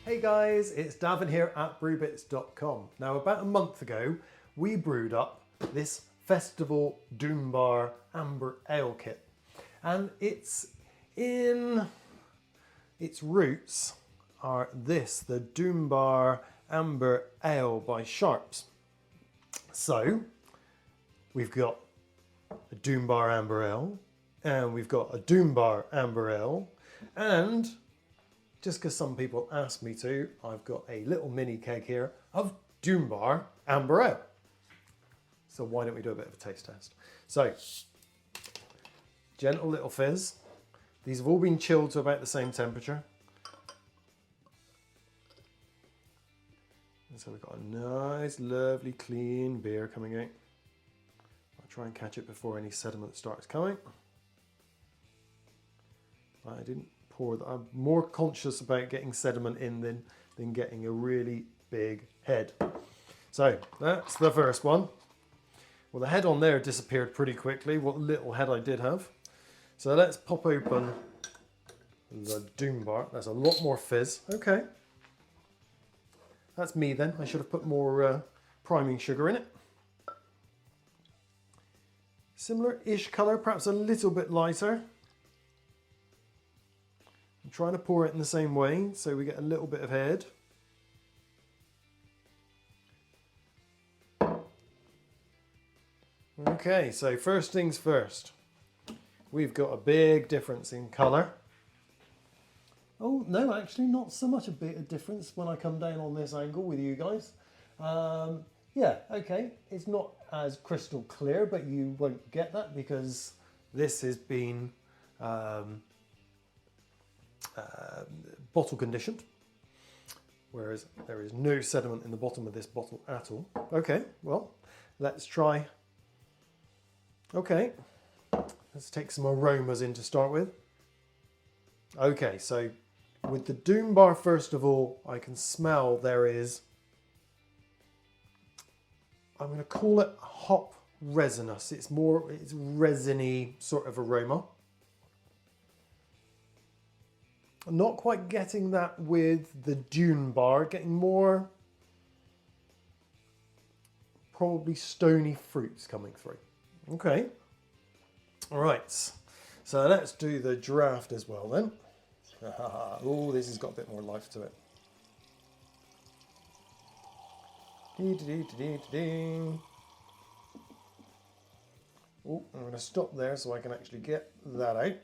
Hey guys, it's Davin here at brewbits.com. Now about a month ago we brewed up this Festival Dune Bar Amber Ale kit, and its roots are the Dune Bar Amber Ale by Sharps. So we've got a Dune Bar Amber Ale, and we've got a Dune Bar Amber Ale, and just because some people asked me to, I've got a little mini keg here of Dune Bar Amber Ale. So why don't we do a bit of a taste test? So, gentle little fizz. These have all been chilled to about the same temperature. And so we've got a nice, lovely, clean beer coming out. I'll try and catch it before any sediment starts coming. I didn't pour that. I'm more conscious about getting sediment in than getting a really big head. So that's the first one. Well, the head on there disappeared pretty quickly, what little head I did have. So let's pop open the Dune Bar. That's a lot more fizz. Okay. That's me then. I should have put more priming sugar in it. Similar-ish colour, perhaps a little bit lighter. I'm trying to pour it in the same way so we get a little bit of head. Okay, so first things first. We've got a big difference in colour. Oh, no, actually not so much a bit of difference when I come down on this angle with you guys. Yeah, okay, it's not as crystal clear, but you won't get that because this has been bottle conditioned, whereas there is no sediment in the bottom of this bottle at all. Okay, well, let's try. Okay, let's take some aromas in to start with. Okay, so with the Dune Bar, first of all, I can smell there is, I'm going to call it hop resinous. It's resiny sort of aroma. I'm not quite getting that with the Dune Bar, getting more probably stony fruits coming through. Okay, all right, so let's do the draft as well then. Oh, this has got a bit more life to it. Oh, I'm going to stop there so I can actually get that out.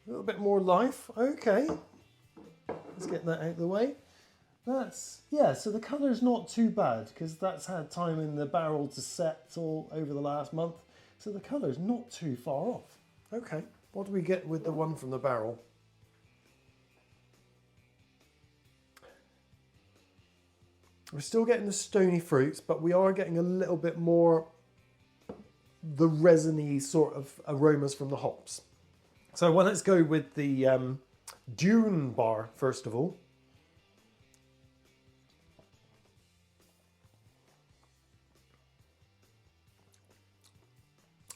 A little bit more life. Okay, let's get that out of the way. Yeah, so the colour's not too bad because that's had time in the barrel to set all over the last month. So the colour's not too far off. Okay, what do we get with the one from the barrel? We're still getting the stony fruits, but we are getting a little bit more the resiny sort of aromas from the hops. So well, let's go with the Dune Bar first of all.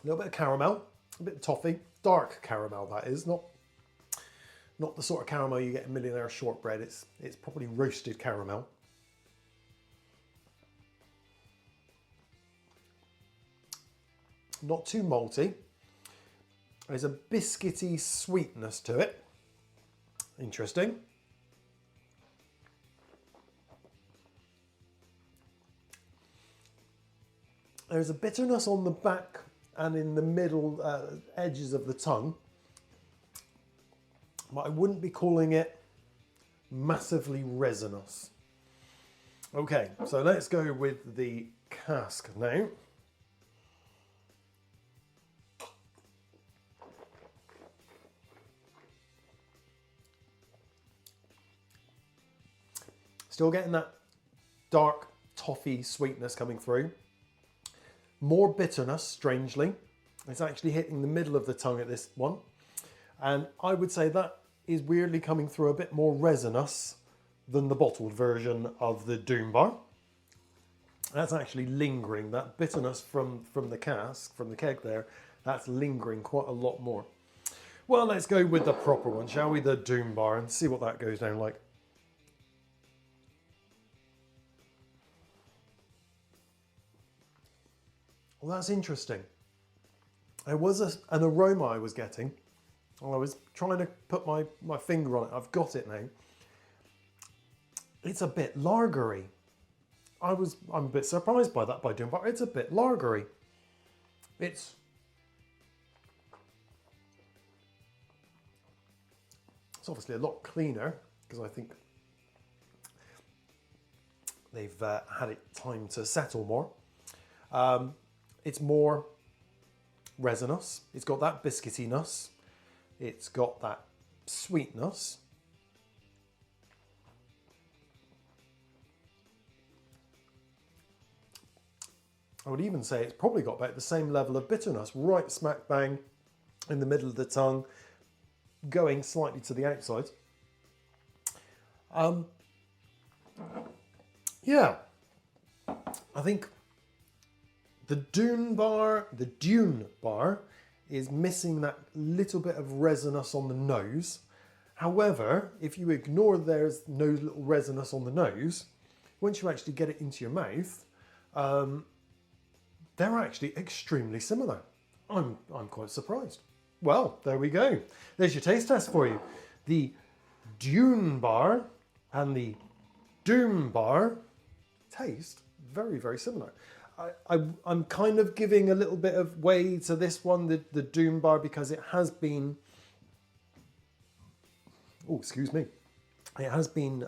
A little bit of caramel, a bit of toffee, dark caramel that is, not the sort of caramel you get in Millionaire Shortbread. It's probably roasted caramel. Not too malty. There's a biscuity sweetness to it. Interesting. There's a bitterness on the back and in the middle edges of the tongue, but I wouldn't be calling it massively resinous. Okay, so let's go with the cask now. Still getting that dark toffee sweetness coming through. More bitterness, strangely. It's actually hitting the middle of the tongue at this one. And I would say that is weirdly coming through a bit more resinous than the bottled version of the Dune Bar. That's actually lingering. That bitterness from the cask, from the keg there, that's lingering quite a lot more. Well, let's go with the proper one, shall we? The Dune Bar, and see what that goes down like. Well, that's interesting. There was an aroma I was getting. I was trying to put my finger on it. I've got it now. It's a bit lagery. I'm a bit surprised by that by Dune Bar. It's a bit lagery. It's obviously a lot cleaner because I think they've had it time to settle more. It's more resinous. It's got that biscuitiness. It's got that sweetness. I would even say it's probably got about the same level of bitterness, right smack bang in the middle of the tongue, going slightly to the outside. Yeah, I think the Dune Bar is missing that little bit of resinous on the nose. However, if you ignore there's no little resinous on the nose, once you actually get it into your mouth, they're actually extremely similar. I'm quite surprised. Well, there we go. There's your taste test for you. The Dune Bar and the Dune Bar taste very, very similar. I'm kind of giving a little bit of way to this one, the Dune Bar, because it has been, oh, excuse me, it has been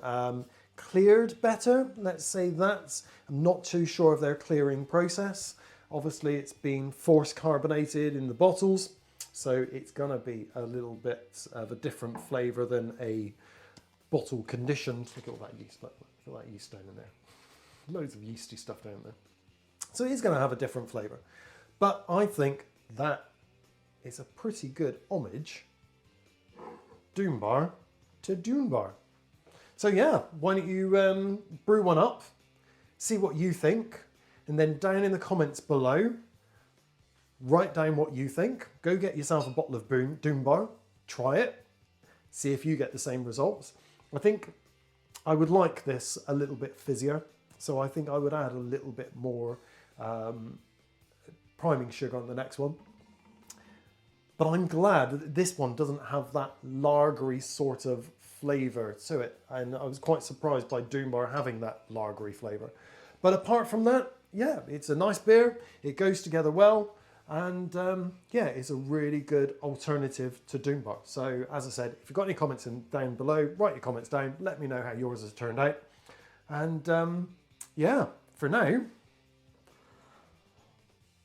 cleared better, let's say that. I'm not too sure of their clearing process. Obviously, it's been force carbonated in the bottles, so it's gonna be a little bit of a different flavour than a bottle conditioned. Look at all that yeast, look at all that yeast down in there. Loads of yeasty stuff down there. So it is going to have a different flavour. But I think that is a pretty good homage, Dune Bar to Dune Bar. So yeah, why don't you brew one up, see what you think, and then down in the comments below, write down what you think. Go get yourself a bottle of Dune Bar, try it, see if you get the same results. I think I would like this a little bit fizzier, so I think I would add a little bit more priming sugar on the next one. But I'm glad that this one doesn't have that lagery sort of flavour to it, and I was quite surprised by Dune Bar having that lagery flavour. But apart from that, yeah, it's a nice beer, it goes together well, and yeah, it's a really good alternative to Dune Bar. So as I said, if you've got any comments down below, write your comments down, let me know how yours has turned out. And yeah, for now,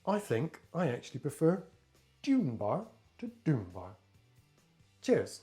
I think I actually prefer Dune Bar to Dune Bar. Cheers.